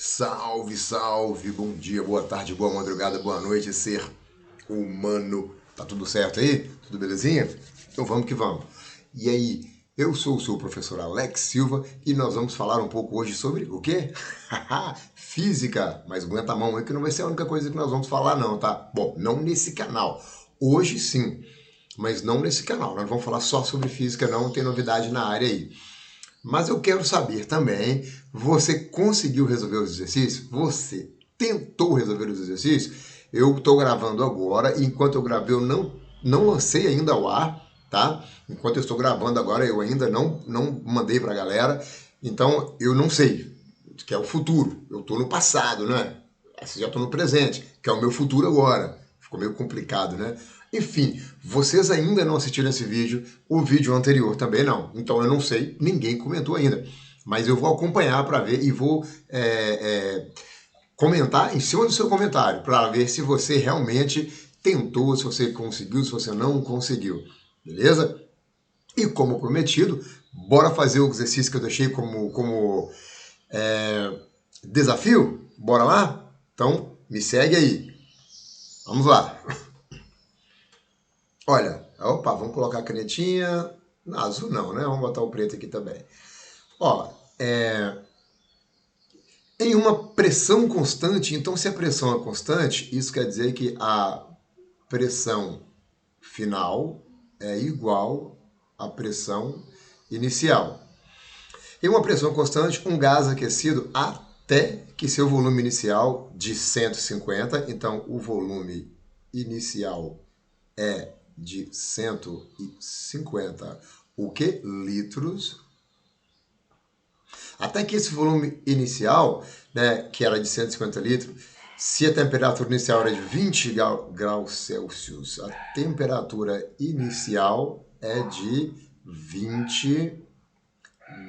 Salve, salve, bom dia, boa tarde, boa madrugada, boa noite, ser humano. Tá tudo certo aí? Tudo belezinha? Então vamos que vamos. E aí, eu sou o seu professor Alex Silva e nós vamos falar um pouco hoje sobre o quê? Física, mas aguenta a mão aí que não vai ser a única coisa que nós vamos falar não, tá? Bom, não nesse canal. Hoje sim, mas não nesse canal. Nós não vamos falar só sobre física não, tem novidade na área aí. Mas eu quero saber também, você conseguiu resolver os exercícios? Você tentou resolver os exercícios? Eu estou gravando agora e enquanto eu gravei eu não lancei ainda ao ar, tá? Enquanto eu estou gravando agora eu ainda não mandei para a galera, então eu não sei, que é o futuro. Eu estou no passado, né? Assim, já estou no presente, que é o meu futuro agora. Ficou meio complicado, né? Enfim, vocês ainda não assistiram esse vídeo, o vídeo anterior também não. Então eu não sei, ninguém comentou ainda. Mas eu vou acompanhar para ver e vou comentar em cima do seu comentário, para ver se você realmente tentou, se você conseguiu, se você não conseguiu. Beleza? E como prometido, bora fazer o exercício que eu deixei como desafio? Bora lá? Então, me segue aí. Vamos lá. Olha, opa, vamos colocar a canetinha. Não, azul não, né? Vamos botar o preto aqui também. Ó, em uma pressão constante, então se a pressão é constante, isso quer dizer que a pressão final é igual à pressão inicial. Em uma pressão constante, um gás aquecido até que seu volume inicial de 150, então o volume inicial é de 150 o que? Litros. Até que esse volume inicial, né, que era de 150 litros, se a temperatura inicial era de 20 graus Celsius, a temperatura inicial é de 20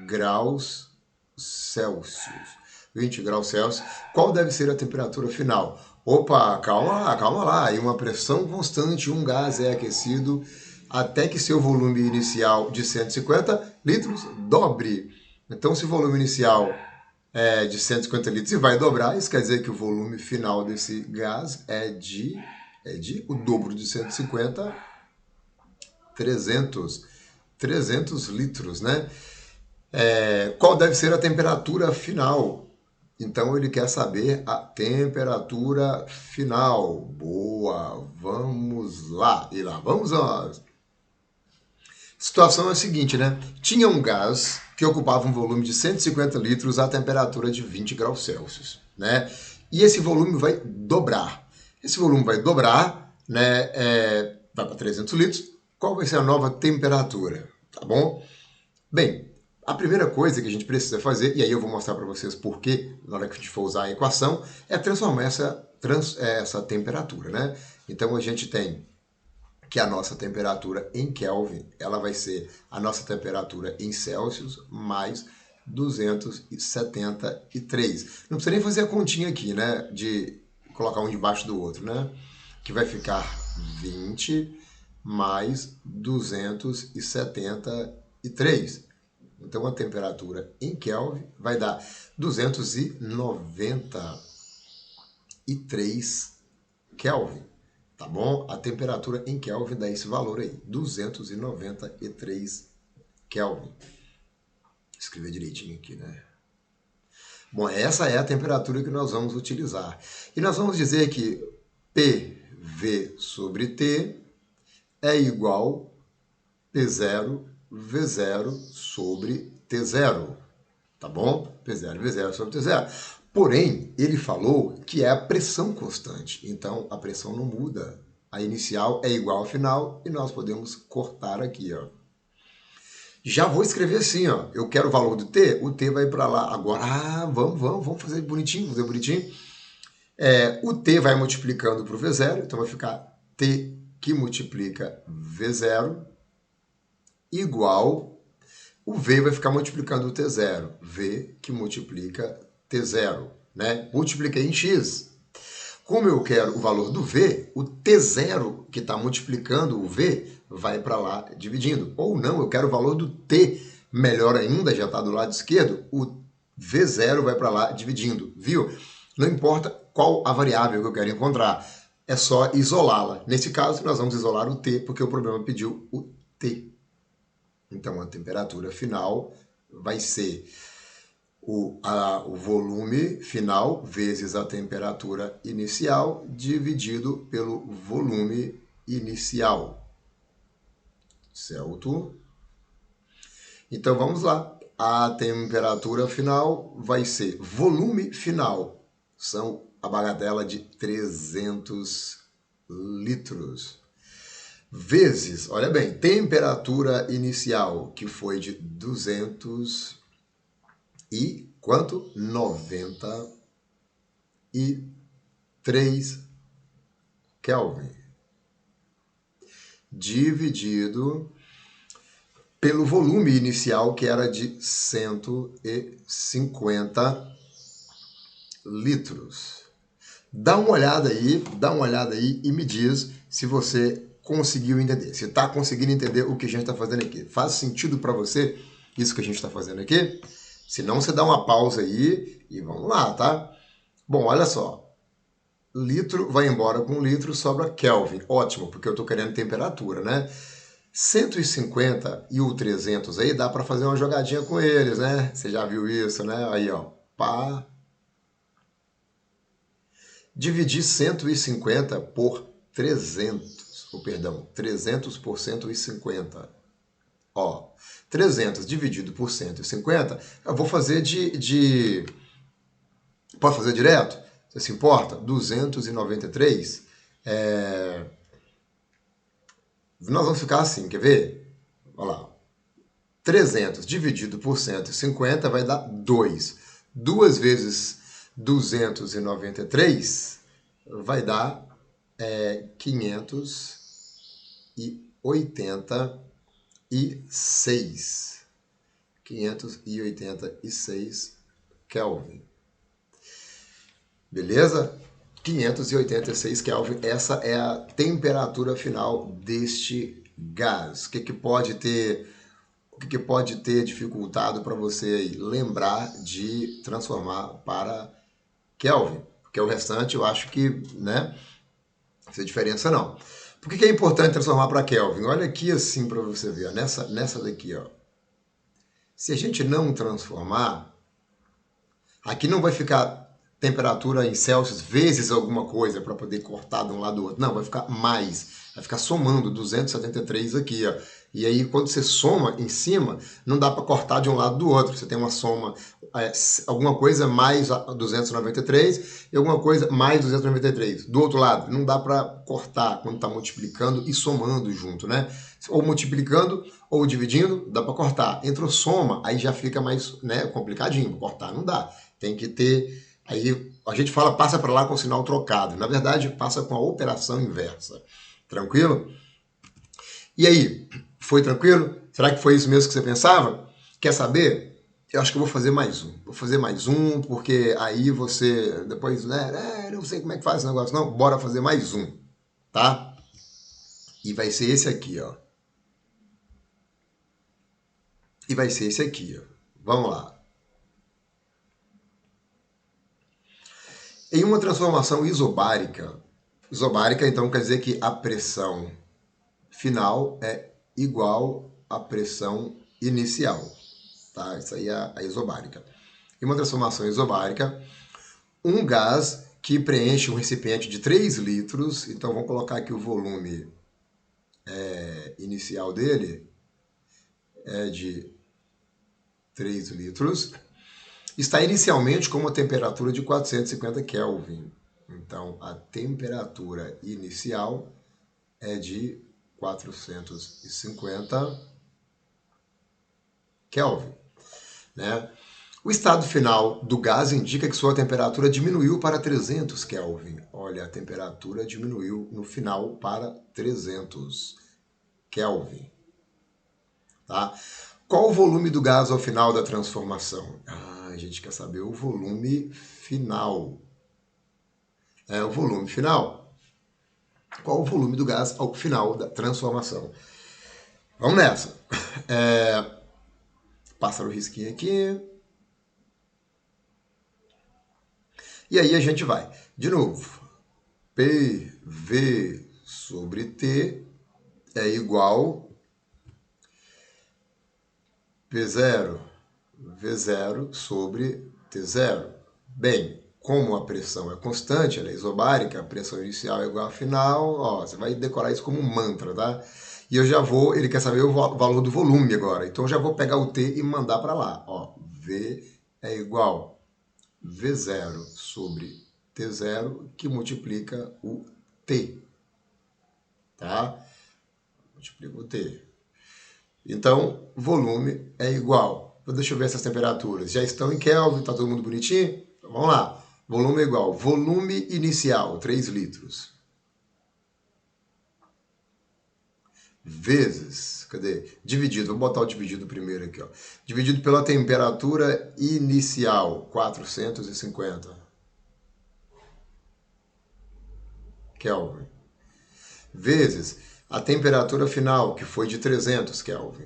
graus Celsius. 20 graus Celsius. Qual deve ser a temperatura final? Opa, calma lá. Em uma pressão constante, um gás é aquecido até que seu volume inicial de 150 litros dobre. Então, se o volume inicial é de 150 litros e vai dobrar, isso quer dizer que o volume final desse gás é de o dobro de 150, 300 litros, né? Qual deve ser a temperatura final? Então ele quer saber a temperatura final. Boa, vamos lá. E lá vamos nós. A situação é a seguinte, né? Tinha um gás que ocupava um volume de 150 litros a temperatura de 20 graus Celsius, né? E esse volume vai dobrar. Esse volume vai dobrar, né? Vai para 300 litros. Qual vai ser a nova temperatura? Tá bom? Bem, a primeira coisa que a gente precisa fazer, e aí eu vou mostrar para vocês por que, na hora que a gente for usar a equação, é transformar essa temperatura, né? Então a gente tem que a nossa temperatura em Kelvin, ela vai ser a nossa temperatura em Celsius mais 273. Não precisa nem fazer a continha aqui, né? De colocar um debaixo do outro, né? Que vai ficar 20 mais 273. Então a temperatura em Kelvin vai dar 293 Kelvin, tá bom? A temperatura em Kelvin dá esse valor aí, 293 Kelvin. Escrever direitinho aqui, né? Bom, essa é a temperatura que nós vamos utilizar. E nós vamos dizer que PV sobre T é igual P0 V0 sobre T0, tá bom? P0 V0 sobre T0. Porém, ele falou que é a pressão constante, então a pressão não muda. A inicial é igual ao final e nós podemos cortar aqui, ó. Já vou escrever assim, ó. Eu quero o valor do T, o T vai para lá. Agora, vamos fazer bonitinho, o T vai multiplicando para o V0, então vai ficar T que multiplica V0 igual, o V vai ficar multiplicando o T0, V que multiplica T0, né? Multipliquei em X. Como eu quero o valor do V, o T0 que está multiplicando o V vai para lá dividindo. Ou não, eu quero o valor do T, melhor ainda, já está do lado esquerdo, o V0 vai para lá dividindo, viu? Não importa qual a variável que eu quero encontrar, é só isolá-la. Nesse caso, nós vamos isolar o T, porque o problema pediu o T. Então, a temperatura final vai ser o volume final vezes a temperatura inicial dividido pelo volume inicial. Certo? Então, vamos lá. A temperatura final vai ser volume final. São a bagatela de 300 litros. Vezes, olha bem, temperatura inicial, que foi de 200 e quanto? 93 Kelvin. Dividido pelo volume inicial, que era de 150 litros. Dá uma olhada aí e me diz se você conseguiu entender. Se está conseguindo entender o que a gente está fazendo aqui. Faz sentido para você isso que a gente está fazendo aqui? Se não, você dá uma pausa aí e vamos lá, tá? Bom, olha só. Litro vai embora com litro, sobra Kelvin. Ótimo, porque eu estou querendo temperatura, né? 150 e o 300 aí dá para fazer uma jogadinha com eles, né? Você já viu isso, né? Aí, ó. Pá. Dividir 150 por 300. Perdão, 300 por 150. Ó, 300 dividido por 150, eu vou fazer Pode fazer direto? Você se importa? 293. Nós vamos ficar assim, quer ver? Olha lá. 300 dividido por 150 vai dar 2. 2 vezes 293 vai dar 586. 586 Kelvin. Beleza? 586 Kelvin. Essa é a temperatura final deste gás. O que pode ter dificultado para você aí? Lembrar de transformar para Kelvin. Porque o restante eu acho que, né? Não faz diferença não. Por que é importante transformar para Kelvin? Olha aqui assim para você ver, ó, nessa daqui, ó. Se a gente não transformar, aqui não vai ficar temperatura em Celsius vezes alguma coisa para poder cortar de um lado do outro. Não, vai ficar mais. Vai ficar somando 273 aqui, ó. E aí, quando você soma em cima, não dá para cortar de um lado do outro. Você tem uma soma, alguma coisa mais 293 e alguma coisa mais 293. Do outro lado, não dá para cortar quando está multiplicando e somando junto, né? Ou multiplicando ou dividindo, dá para cortar. Entrou soma, aí já fica mais, né, complicadinho. Cortar não dá. Tem que ter... Aí a gente fala passa para lá com o sinal trocado. Na verdade, passa com a operação inversa. Tranquilo? E aí, foi tranquilo? Será que foi isso mesmo que você pensava? Quer saber? Eu acho que eu vou fazer mais um. Vou fazer mais um, porque aí você depois, né? Não sei como é que faz esse negócio. Não, bora fazer mais um, tá? E vai ser esse aqui, ó. E vai ser esse aqui, ó. Vamos lá. Em uma transformação isobárica, então quer dizer que a pressão final é igual à pressão inicial, tá? Isso aí é a isobárica. Em uma transformação isobárica, um gás que preenche um recipiente de 3 litros, então vamos colocar aqui o volume inicial dele, é de 3 litros, está inicialmente com uma temperatura de 450 Kelvin. Então, a temperatura inicial é de 450 Kelvin, né? O estado final do gás indica que sua temperatura diminuiu para 300 Kelvin. Olha, a temperatura diminuiu no final para 300 Kelvin. Tá? Qual o volume do gás ao final da transformação? A gente quer saber o volume final. O volume final. Qual o volume do gás ao final da transformação? Vamos nessa. Passar o risquinho aqui. E aí a gente vai. De novo, PV sobre T é igual P0, V0 sobre T0. Bem, como a pressão é constante, ela é isobárica, a pressão inicial é igual à final, ó, você vai decorar isso como um mantra, tá? E eu já vou, ele quer saber o valor do volume agora, então eu já vou pegar o T e mandar para lá, ó, V é igual V0 sobre T0, que multiplica o T, tá? Multiplica o T. Então, volume é igual. Deixa eu ver essas temperaturas. Já estão em Kelvin, tá todo mundo bonitinho? Então, vamos lá. Volume é igual. Volume inicial, 3 litros. Vezes, cadê? Dividido, vou botar o dividido primeiro aqui, ó. Dividido pela temperatura inicial, 450 Kelvin. Vezes a temperatura final, que foi de 300 Kelvin.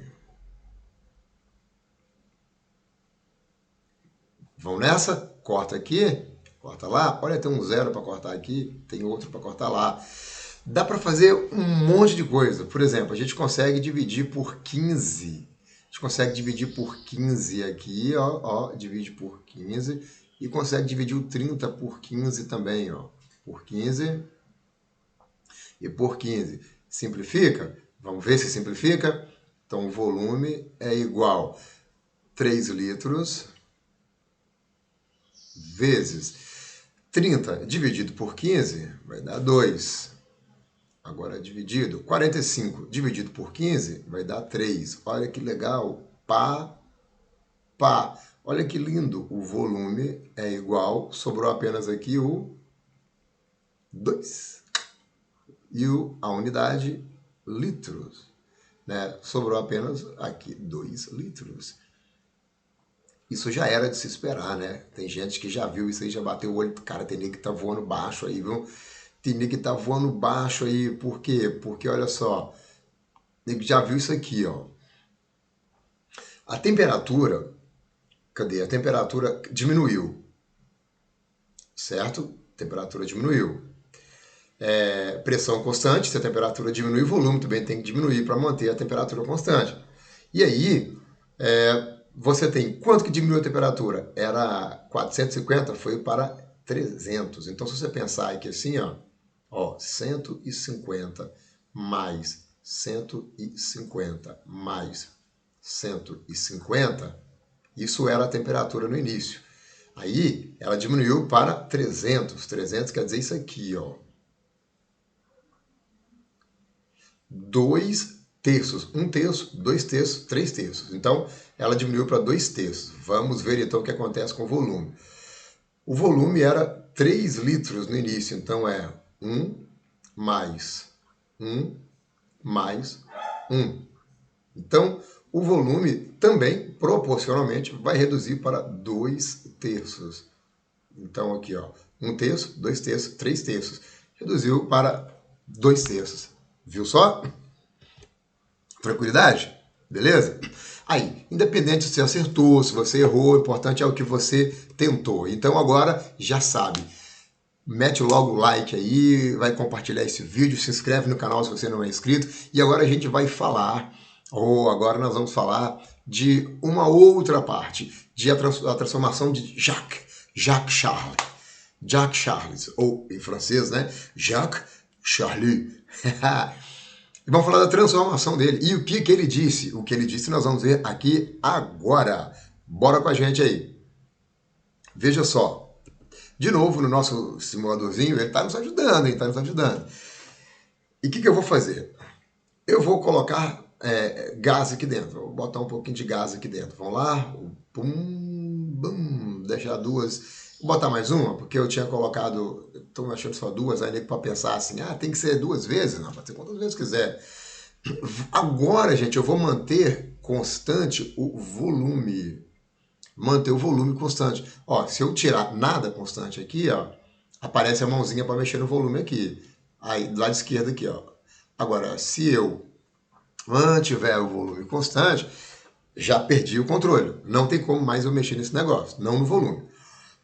Vão nessa? Corta aqui, corta lá. Olha, tem um zero para cortar aqui, tem outro para cortar lá. Dá para fazer um monte de coisa. Por exemplo, a gente consegue dividir por 15. A gente consegue dividir por 15 aqui, ó, divide por 15. E consegue dividir o 30 por 15 também, ó. Por 15 e por 15. Simplifica? Vamos ver se simplifica? Então, o volume é igual 3 litros vezes 30 dividido por 15 vai dar 2. Agora dividido, 45 dividido por 15 vai dar 3. Olha que legal, pá. Olha que lindo, o volume é igual, sobrou apenas aqui o 2. E a unidade, litros, né? Sobrou apenas aqui 2 litros. Isso já era de se esperar, né? Tem gente que já viu isso aí, já bateu o olho. Cara, tem nego que tá voando baixo aí, viu? Tem nego que tá voando baixo aí. Por quê? Porque, olha só, nego já viu isso aqui, ó. A temperatura, cadê? A temperatura diminuiu, certo? A temperatura diminuiu. Pressão constante, se a temperatura diminui, o volume também tem que diminuir para manter a temperatura constante. E aí, você tem quanto que diminuiu a temperatura? Era 450, foi para 300. Então, se você pensar aqui assim, ó 150 mais 150 mais 150, isso era a temperatura no início. Aí, ela diminuiu para 300. 300 quer dizer isso aqui, ó. 2 terços, 1 terço, 2 terços, 3 terços. Então, ela diminuiu para 2 terços. Vamos ver então o que acontece com o volume. O volume era 3 litros no início, então é 1 mais 1 mais 1. Então, o volume também, proporcionalmente, vai reduzir para 2 terços. Então, aqui, ó, 1 terço, 2 terços, 3 terços. Reduziu para 2 terços. Viu só? Tranquilidade? Beleza? Aí, independente se você acertou, se você errou, o importante é o que você tentou. Então agora já sabe. Mete logo o like aí, vai compartilhar esse vídeo, se inscreve no canal se você não é inscrito. E agora a gente vai falar, agora nós vamos falar de uma outra parte, de a transformação de Jacques Charles, ou em francês, né? Jacques Charlie. E vamos falar da transformação dele. E o que ele disse? O que ele disse nós vamos ver aqui agora. Bora com a gente aí. Veja só. De novo, no nosso simuladorzinho, ele está nos ajudando, hein? Está nos ajudando. E o que eu vou fazer? Eu vou colocar gás aqui dentro. Vou botar um pouquinho de gás aqui dentro. Vamos lá. Pum, bum, deixar 2. Vou botar mais uma, porque eu tinha colocado, estou achando só 2, aí para pensar assim, tem que ser 2 vezes? Não, pode ser quantas vezes quiser. Agora, gente, eu vou manter constante o volume. Manter o volume constante. Ó, se eu tirar nada constante aqui, ó, aparece a mãozinha para mexer no volume aqui. Aí, do lado esquerdo aqui, ó. Agora, se eu mantiver o volume constante, já perdi o controle. Não tem como mais eu mexer nesse negócio, não no volume.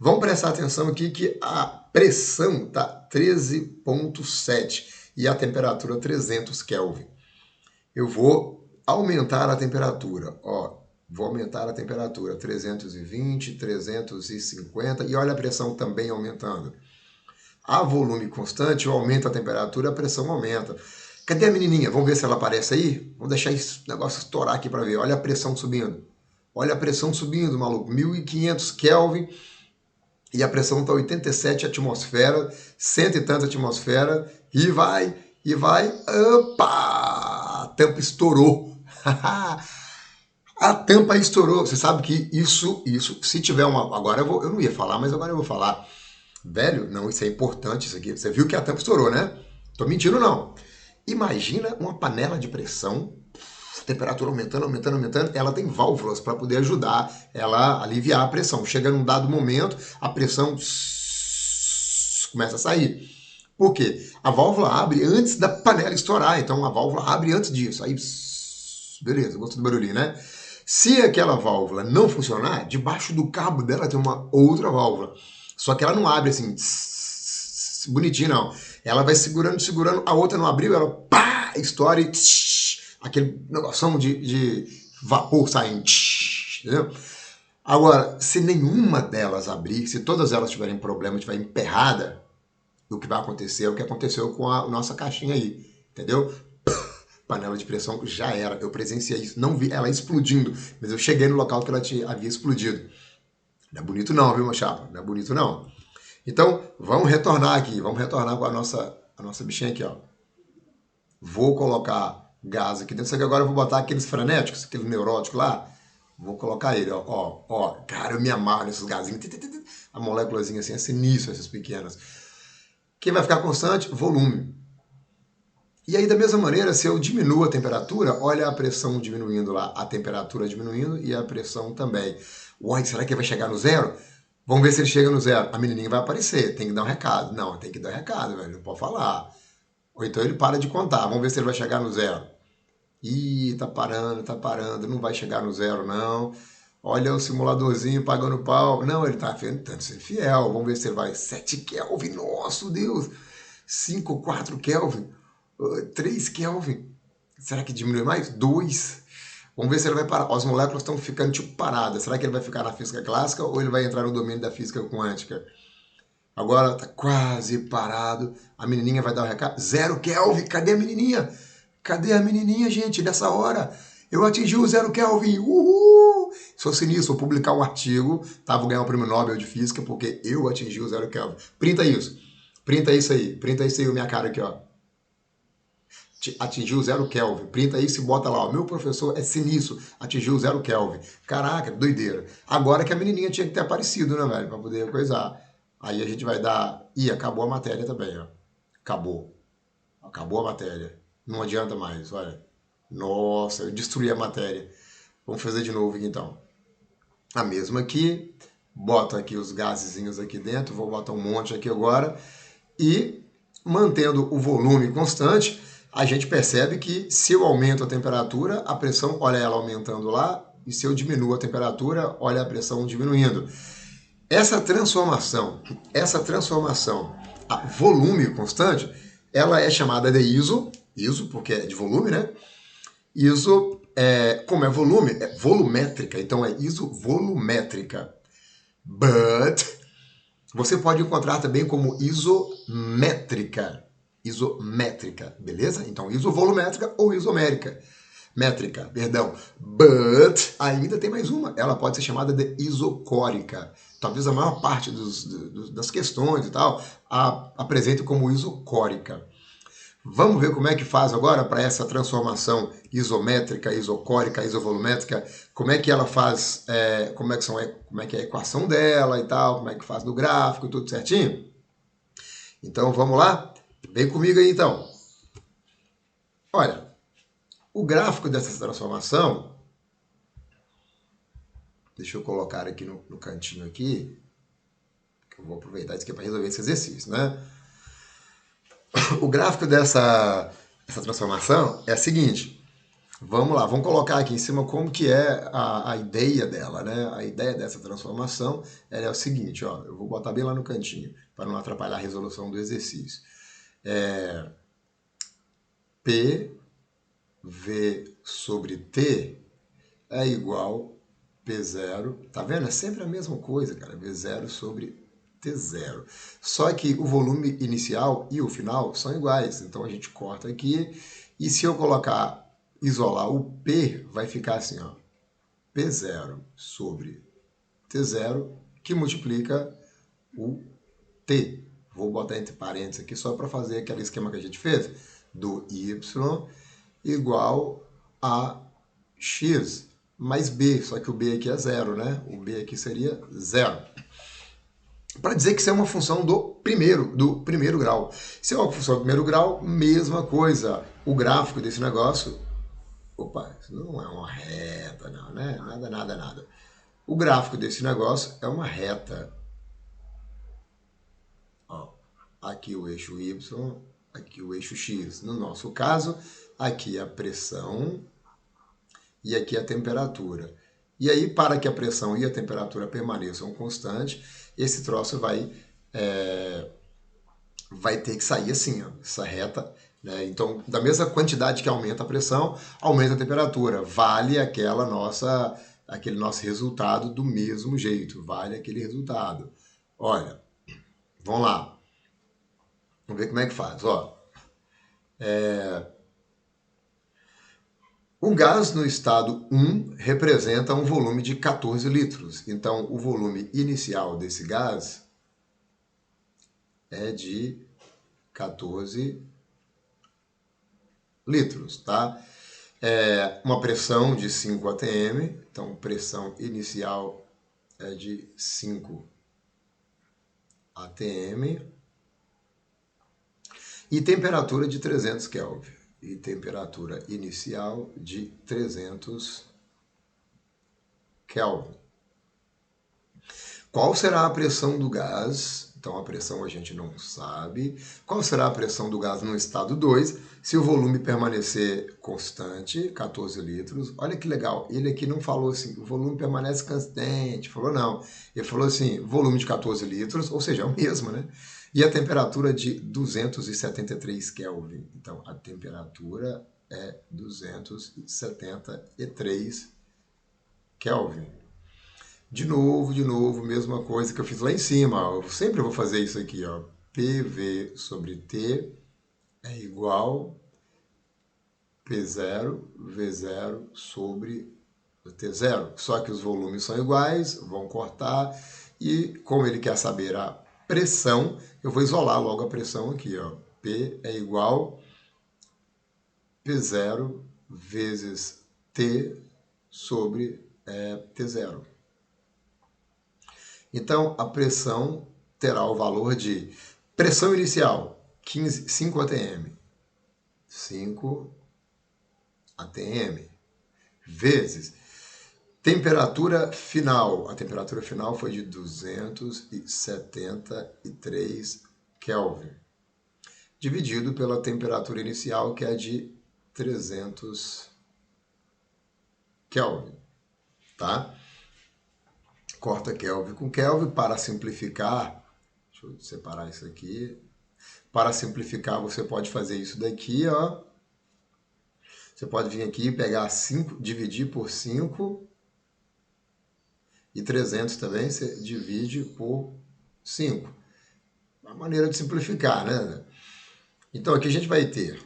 Vamos prestar atenção aqui que a pressão está 13,7 e a temperatura 300 Kelvin. Eu vou aumentar a temperatura, ó, vou aumentar a temperatura 320, 350 e olha a pressão também aumentando. A volume constante, eu aumento a temperatura, a pressão aumenta. Cadê a menininha? Vamos ver se ela aparece aí? Vamos deixar esse negócio estourar aqui para ver. Olha a pressão subindo. Olha a pressão subindo, maluco. 1500 Kelvin e a pressão está 87 atmosfera, cento e tantas atmosfera e vai. Opa! A tampa estourou. A tampa estourou. Você sabe que isso, se tiver uma... Agora eu não ia falar, mas agora eu vou falar. Velho, não, isso é importante isso aqui. Você viu que a tampa estourou, né? Tô mentindo, não. Imagina uma panela de pressão, temperatura aumentando, ela tem válvulas para poder ajudar ela a aliviar a pressão. Chega num dado momento, a pressão começa a sair. Por quê? A válvula abre antes da panela estourar, então a válvula abre antes disso. Aí, beleza, gostou do barulhinho, né? Se aquela válvula não funcionar, debaixo do cabo dela tem uma outra válvula. Só que ela não abre assim, bonitinho não. Ela vai segurando, a outra não abriu, ela pá, estoura e aquele negócio de vapor saindo. Entendeu? Agora, se nenhuma delas abrir, se todas elas tiverem problema, estiver emperrada, o que vai acontecer é o que aconteceu com a nossa caixinha aí, entendeu? Panela de pressão já era, eu presenciei isso, não vi ela explodindo, mas eu cheguei no local que ela havia explodido. Não é bonito não, viu, meu chapa? Não é bonito não. Então, vamos retornar aqui, vamos retornar com a nossa bichinha aqui, ó. Vou colocar gás aqui dentro, só que agora eu vou botar aqueles frenéticos, aquele neurótico lá, vou colocar ele, ó. Cara, eu me amarro nesses gazinhos, a moléculazinha assim, é sinistra, essas pequenas. Quem vai ficar constante? Volume. E aí, da mesma maneira, se eu diminuo a temperatura, olha a pressão diminuindo lá, a temperatura diminuindo e a pressão também. Uai, será que vai chegar no zero? Vamos ver se ele chega no zero. A menininha vai aparecer, tem que dar um recado. Não, tem que dar um recado, velho, não pode falar. Ou então ele para de contar, vamos ver se ele vai chegar no zero. Ih, tá parando, não vai chegar no zero, não. Olha o simuladorzinho pagando pau. Não, ele tá tentando ser fiel. Vamos ver se ele vai. 7 Kelvin, nosso Deus. 5, 4 Kelvin. 3 Kelvin. Será que diminui mais? 2. Vamos ver se ele vai parar. As moléculas estão ficando tipo paradas. Será que ele vai ficar na física clássica ou ele vai entrar no domínio da física quântica? Agora tá quase parado. A menininha vai dar o recado. 0 Kelvin. Cadê a menininha? Cadê a menininha, gente, nessa hora? Eu atingi o 0 Kelvin. Uhul! Se fosse nisso, vou publicar um artigo. Tá? Vou ganhar um prêmio Nobel de Física porque eu atingi o 0 Kelvin. Printa isso. Printa isso aí, minha cara aqui, ó. Atingiu 0 Kelvin. Printa isso e bota lá. O meu professor é sinistro. Atingiu 0 Kelvin. Caraca, doideira. Agora que a menininha tinha que ter aparecido, né, velho? Pra poder coisar. Aí a gente vai dar... Ih, acabou a matéria também, ó. Acabou. Acabou a matéria. Não adianta mais, olha. Nossa, eu destruí a matéria. Vamos fazer de novo aqui, então. A mesma aqui. Bota aqui os gasezinhos aqui dentro. Vou botar um monte aqui agora. E, mantendo o volume constante, a gente percebe que se eu aumento a temperatura, a pressão, olha ela aumentando lá. E se eu diminuo a temperatura, olha a pressão diminuindo. Essa transformação, a volume constante, ela é chamada de ISO porque é de volume, né? ISO, como é volume, é volumétrica, então é isovolumétrica. But você pode encontrar também como isométrica, beleza? Então isovolumétrica ou isomérica. Métrica, perdão. But ainda tem mais uma. Ela pode ser chamada de isocórica. Talvez a maior parte das questões e tal apresente como isocórica. Vamos ver como é que faz agora para essa transformação isométrica, isocórica, isovolumétrica. Como é que ela faz, como é que é a equação dela e tal, como é que faz no gráfico, tudo certinho? Então vamos lá? Vem comigo aí então. Olha, o gráfico dessa transformação, deixa eu colocar aqui no cantinho aqui, que eu vou aproveitar isso aqui para resolver esse exercício, né? O gráfico dessa transformação é o seguinte, Vamos lá, vamos colocar aqui em cima como que é a ideia dela, né? A ideia dessa transformação ela é o seguinte, ó, eu vou botar bem lá no cantinho, para não atrapalhar a resolução do exercício. PV sobre T é igual P0, tá vendo? É sempre a mesma coisa, cara, V0 sobre T0. Só que o volume inicial e o final são iguais, então a gente corta aqui, e se eu colocar, isolar o P, vai ficar assim, ó, P0 sobre T0, que multiplica o T. Vou botar entre parênteses aqui só para fazer aquele esquema que a gente fez, do Y igual a X mais B, só que o B aqui é zero, né? O B aqui seria zero. Para dizer que isso é uma função do primeiro grau. Se é uma função do primeiro grau, mesma coisa. O gráfico desse negócio, opa, isso não é uma reta, não, né? Nada, nada, nada. O gráfico desse negócio é uma reta. Ó, aqui o eixo Y, aqui o eixo X. No nosso caso, aqui a pressão e aqui a temperatura. E aí, para que a pressão e a temperatura permaneçam constantes, esse troço vai ter que sair assim, ó, essa reta. Né? Então, da mesma quantidade que aumenta a pressão, aumenta a temperatura. Vale aquele nosso resultado do mesmo jeito. Vale aquele resultado. Olha, vamos lá. Vamos ver como é que faz. Ó, o gás no estado 1 representa um volume de 14 litros. Então, o volume inicial desse gás é de 14 litros, tá? Uma pressão de 5 atm, então pressão inicial é de 5 atm e temperatura de 300 Kelvin. E temperatura inicial de 300 Kelvin. Qual será a pressão do gás? Então a pressão a gente não sabe. Qual será a pressão do gás no estado 2? Se o volume permanecer constante, 14 litros. Olha que legal, ele aqui não falou assim, o volume permanece constante, falou não. Ele falou assim, volume de 14 litros, ou seja, é o mesmo, né? E a temperatura de 273 Kelvin. Então a temperatura é 273 Kelvin. De novo, mesma coisa que eu fiz lá em cima. Ó. Eu sempre vou fazer isso aqui, ó. PV sobre T é igual P0, V0 sobre T0. Só que os volumes são iguais, vão cortar. E como ele quer saber a pressão, eu vou isolar logo a pressão aqui, ó. P é igual P0 vezes T sobre T0. Então, a pressão terá o valor de pressão inicial, 5 atm. 5 atm. Vezes temperatura final. A temperatura final foi de 273 Kelvin. Dividido pela temperatura inicial, que é de 300 Kelvin. Tá? Corta Kelvin com Kelvin para simplificar. Deixa eu separar isso aqui. Para simplificar, você pode fazer isso daqui, ó. Você pode vir aqui e pegar 5, dividir por 5 e 300 também, você divide por 5. Uma maneira de simplificar, né? Então aqui a gente vai ter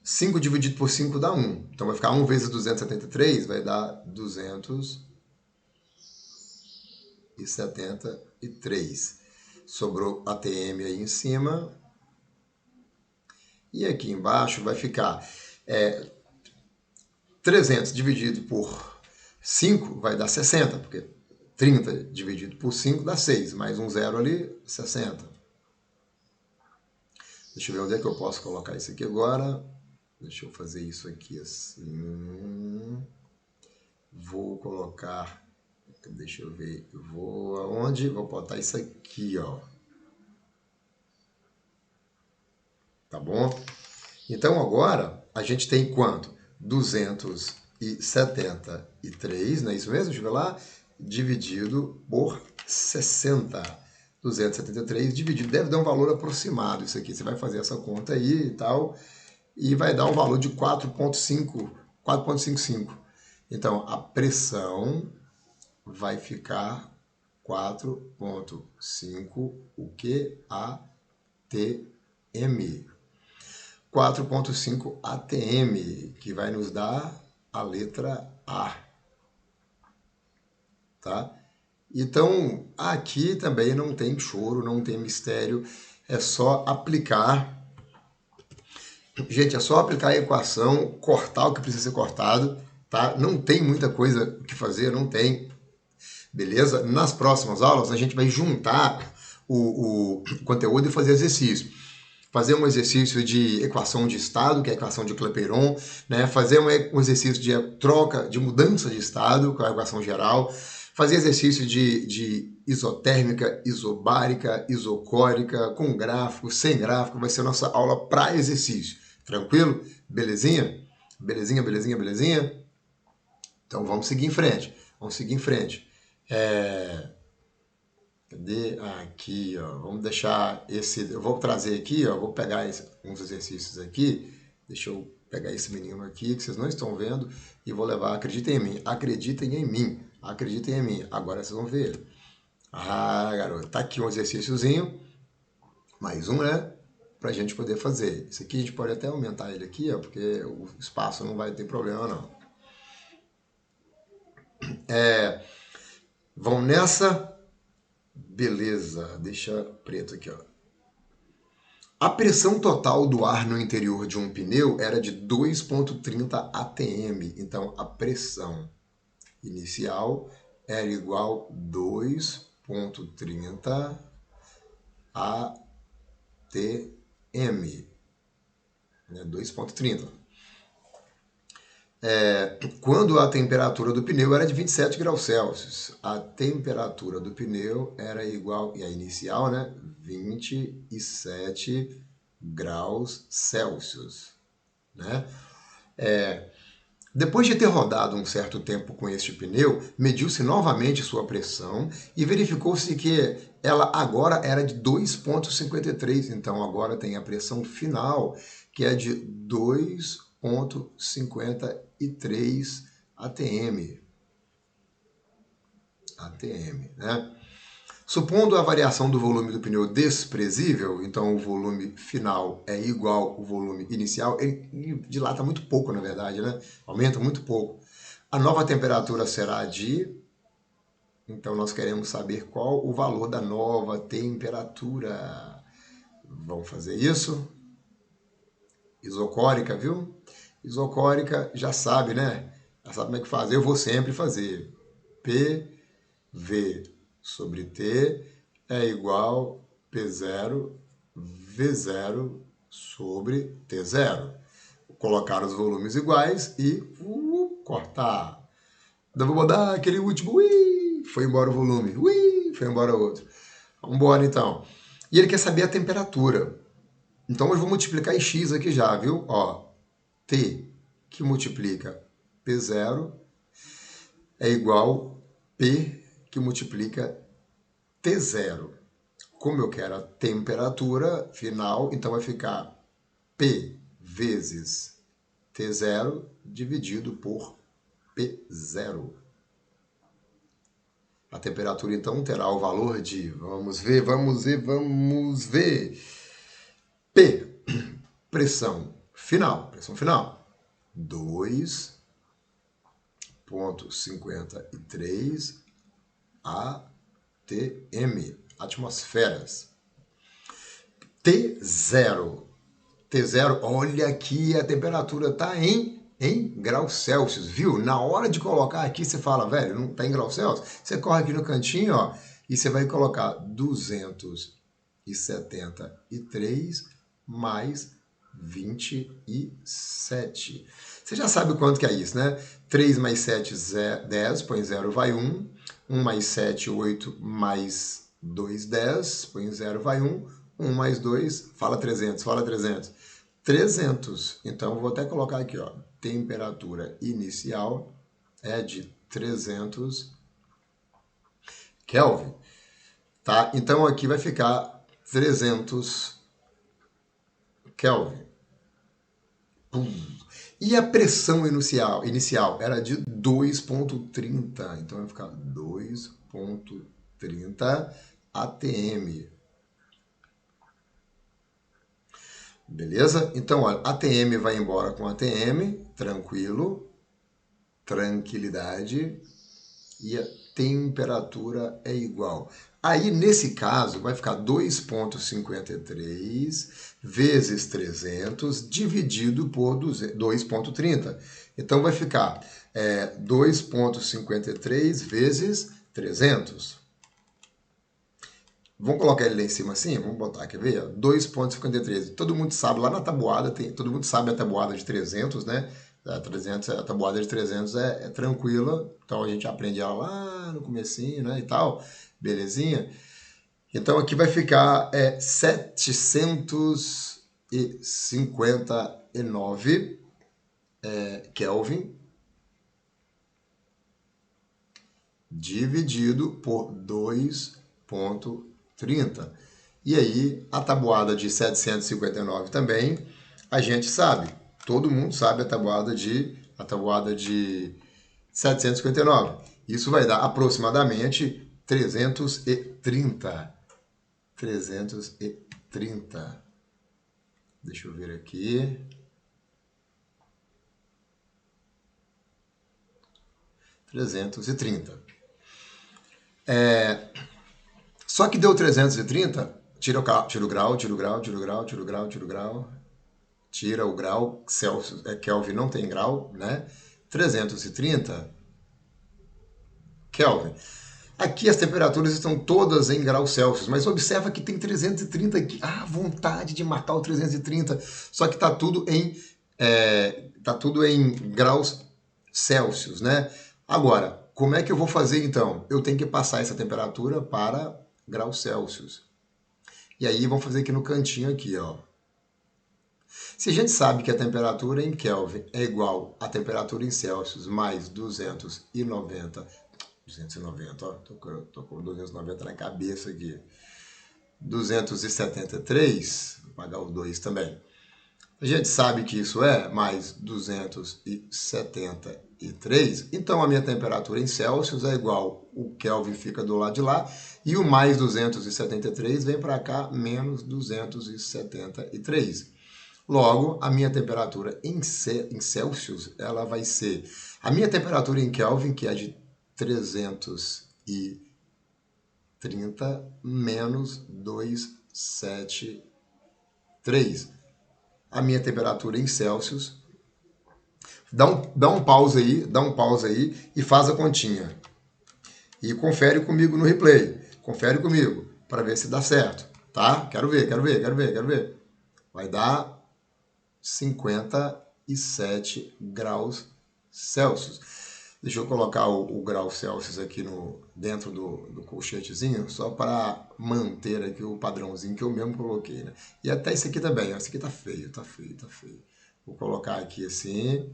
5 dividido por 5 dá 1. Então vai ficar 1 vezes 273, vai dar 273. Sobrou ATM aí em cima. E aqui embaixo vai ficar 300 dividido por 5 vai dar 60, porque 30 dividido por 5 dá 6, mais um zero ali, 60. Deixa eu ver onde é que eu posso colocar isso aqui agora. Deixa eu fazer isso aqui assim. Vou colocar, deixa eu ver, vou aonde? Vou botar isso aqui, ó. Tá bom? Então agora a gente tem quanto? 273, não é isso mesmo? Deixa eu ver lá. Dividido por 60. 273 dividido, deve dar um valor aproximado isso aqui. Você vai fazer essa conta aí e tal, e vai dar um valor de 4,55. Então, a pressão vai ficar 4,5 o que? ATM. 4,5 ATM, que vai nos dar a letra A. Tá? Então, aqui também não tem choro, não tem mistério, é só aplicar. Gente, é só aplicar a equação, cortar o que precisa ser cortado, tá? Não tem muita coisa que fazer, não tem. Beleza? Nas próximas aulas a gente vai juntar o conteúdo e fazer exercício. Fazer um exercício de equação de estado, que é a equação de Clapeyron, né? Fazer um exercício de troca, de mudança de estado, que é a equação geral. Fazer exercício de isotérmica, isobárica, isocórica, com gráfico, sem gráfico, vai ser a nossa aula para exercício. Tranquilo? Belezinha? Belezinha, belezinha, belezinha? Então vamos seguir em frente. Vamos seguir em frente. Cadê? Aqui, ó. Vamos deixar esse... Eu vou trazer aqui, ó. Vou pegar uns exercícios aqui. Deixa eu pegar esse menino aqui, que vocês não estão vendo, e vou levar. Acreditem em mim. Acreditem em mim. Acreditem em mim. Agora vocês vão ver ele. Garoto. Tá aqui um exercíciozinho. Mais um, né? Pra gente poder fazer. Esse aqui a gente pode até aumentar ele aqui, ó, porque o espaço não vai ter problema, não. Vamos nessa? Beleza. Deixa preto aqui, ó. A pressão total do ar no interior de um pneu era de 2,30 atm. Então, a pressão inicial era igual a 2,30 atm. 2,30. Quando a temperatura do pneu era de 27 graus Celsius. A temperatura do pneu era igual, e a inicial, né? 27 graus Celsius. Né? Depois de ter rodado um certo tempo com este pneu, mediu-se novamente sua pressão e verificou-se que ela agora era de 2,53. Então agora tem a pressão final, que é de 2,53 atm. Né? Supondo a variação do volume do pneu desprezível, então o volume final é igual ao volume inicial, ele dilata muito pouco, na verdade, né? Aumenta muito pouco. A nova temperatura será de... Então nós queremos saber qual o valor da nova temperatura. Vamos fazer isso? Isocórica, viu? Isocórica já sabe, né? Já sabe como é que faz. Eu vou sempre fazer. PV sobre T é igual P0 V0 sobre T0. Colocar os volumes iguais e cortar. Então vou dar aquele último, foi embora o volume, foi embora o outro. Vamos embora então. E ele quer saber a temperatura. Então eu vou multiplicar em x aqui já, viu? Ó, T que multiplica P0 é igual P que multiplica T0. Como eu quero a temperatura final, então vai ficar P vezes T0 dividido por P0. A temperatura, então, terá o valor de, vamos ver, P, pressão final, 2,53 atm, atmosferas. T0, olha aqui, a temperatura está em graus Celsius, viu? Na hora de colocar aqui, você fala, velho, não está em graus Celsius? Você corre aqui no cantinho, ó, e você vai colocar 273 mais 27. Você já sabe quanto que é isso, né? 3 mais 7, 10, põe 0, vai 1. 1 mais 7, 8, mais 2, 10, põe 0, vai 1. 1 mais 2, fala 300. 300. Então, vou até colocar aqui, ó, temperatura inicial é de 300 Kelvin, tá? Então, aqui vai ficar 300 Kelvin. Pum. E a pressão inicial era de 2,30. Então, vai ficar 2,30 atm. Beleza? Então, olha, ATM vai embora com ATM, tranquilo, tranquilidade, e a temperatura é igual. Aí, nesse caso, vai ficar 2,53 vezes 300 dividido por 2,30. Então, vai ficar 2,53 vezes 300. Vamos colocar ele lá em cima assim? Vamos botar, quer ver? 2,53. Todo mundo sabe, lá na tabuada, todo mundo sabe a tabuada de 300, né? A tabuada de 300 é tranquila, então a gente aprende ela lá no comecinho, né, e tal, belezinha? Então aqui vai ficar 759 Kelvin dividido por 2,30. E aí, a tabuada de 759 também, a gente sabe. Todo mundo sabe a tabuada de 759. Isso vai dar aproximadamente 330. 330. Deixa eu ver aqui. 330. Só que deu 330, tira o grau, tira o grau, tira o grau, tira o grau, tira o grau, tira o grau, tira o grau, Celsius, Kelvin não tem grau, né? 330 Kelvin. Aqui as temperaturas estão todas em graus Celsius, mas observa que tem 330 aqui. Ah, vontade de marcar o 330, só que tá tudo em graus Celsius, né? Agora, como é que eu vou fazer então? Eu tenho que passar essa temperatura para graus Celsius. E aí vamos fazer aqui no cantinho aqui, ó. Se a gente sabe que a temperatura em Kelvin é igual à temperatura em Celsius mais 290, ó, tô com 290 na cabeça aqui. 273, vou pagar o 2 também. A gente sabe que isso é mais 273, então a minha temperatura em Celsius é igual, o Kelvin fica do lado de lá, e o mais 273 vem para cá, menos 273. Logo, a minha temperatura em Celsius, ela vai ser a minha temperatura em Kelvin, que é de 330 menos 273. A minha temperatura em Celsius. Dá um pause aí e faz a continha. E confere comigo no replay. Confere comigo para ver se dá certo, tá? Quero ver. Vai dar 57 graus Celsius. Deixa eu colocar o grau Celsius aqui dentro do colchetezinho, só para manter aqui o padrãozinho que eu mesmo coloquei, né? E até esse aqui também, esse aqui tá feio. Vou colocar aqui assim,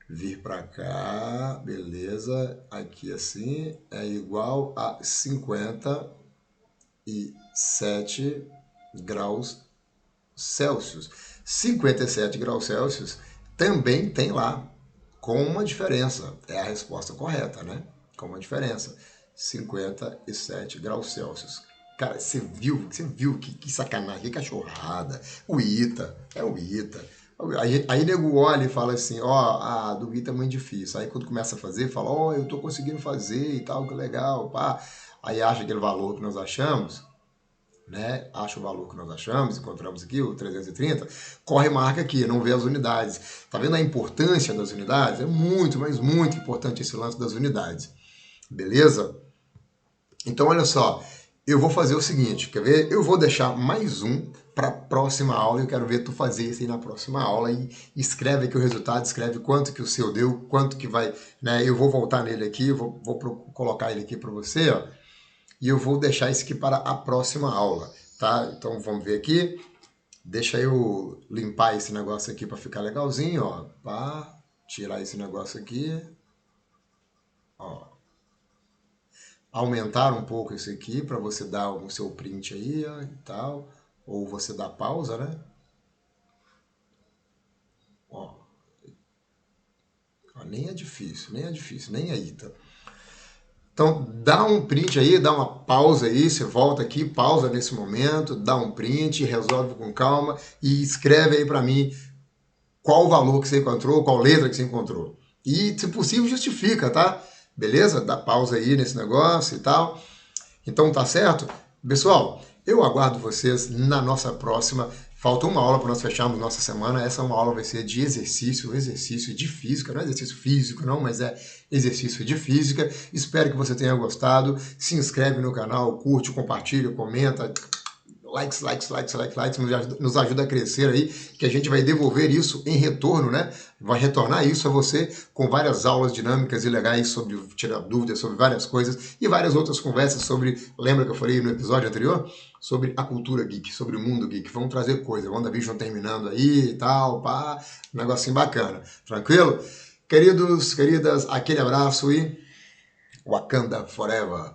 vir para cá, beleza. Aqui assim é igual a 57 graus Celsius. 57 graus Celsius também tem lá, com uma diferença. É a resposta correta, né? Com uma diferença. 57 graus Celsius. Cara, você viu que sacanagem, que cachorrada. O ITA, é o ITA. Aí nego olha e fala assim, ó, a do ITA é muito difícil. Aí quando começa a fazer, fala, ó, eu tô conseguindo fazer e tal, que legal, pá. Aí acha aquele valor que nós achamos, né? Acha o valor que nós achamos, encontramos aqui, o 330, corre e marca aqui, não vê as unidades. Tá vendo a importância das unidades? É muito, mas muito importante esse lance das unidades. Beleza? Então, olha só, eu vou fazer o seguinte, quer ver? Eu vou deixar mais um para a próxima aula, eu quero ver tu fazer isso aí na próxima aula e escreve aqui o resultado, escreve quanto que o seu deu, quanto que vai, né? Eu vou voltar nele aqui, vou colocar ele aqui para você, ó. E eu vou deixar isso aqui para a próxima aula, tá? Então vamos ver aqui. Deixa eu limpar esse negócio aqui para ficar legalzinho, ó. Pá, tirar esse negócio aqui, ó. Aumentar um pouco esse aqui para você dar o seu print aí, ó, e tal. Ou você dá pausa, né? Ó, ó, nem é difícil, nem aí, tá? Então, dá um print aí, dá uma pausa aí, você volta aqui, pausa nesse momento, dá um print, resolve com calma e escreve aí para mim qual o valor que você encontrou, qual letra que você encontrou. E, se possível, justifica, tá? Beleza? Dá pausa aí nesse negócio e tal. Então, tá certo? Pessoal, eu aguardo vocês na nossa próxima. Falta uma aula para nós fecharmos nossa semana. Essa uma aula vai ser de exercício de física. Não é exercício físico, não, mas é exercício de física. Espero que você tenha gostado. Se inscreve no canal, curte, compartilha, comenta. Likes, nos ajuda a crescer aí, que a gente vai devolver isso em retorno, né? Vai retornar isso a você com várias aulas dinâmicas e legais sobre tirar dúvidas sobre várias coisas e várias outras conversas sobre, lembra que eu falei no episódio anterior? Sobre a cultura geek, sobre o mundo geek. Vamos trazer coisa, WandaVision terminando aí e tal, pá, um negocinho bacana. Tranquilo? Queridos, queridas, aquele abraço e Wakanda Forever.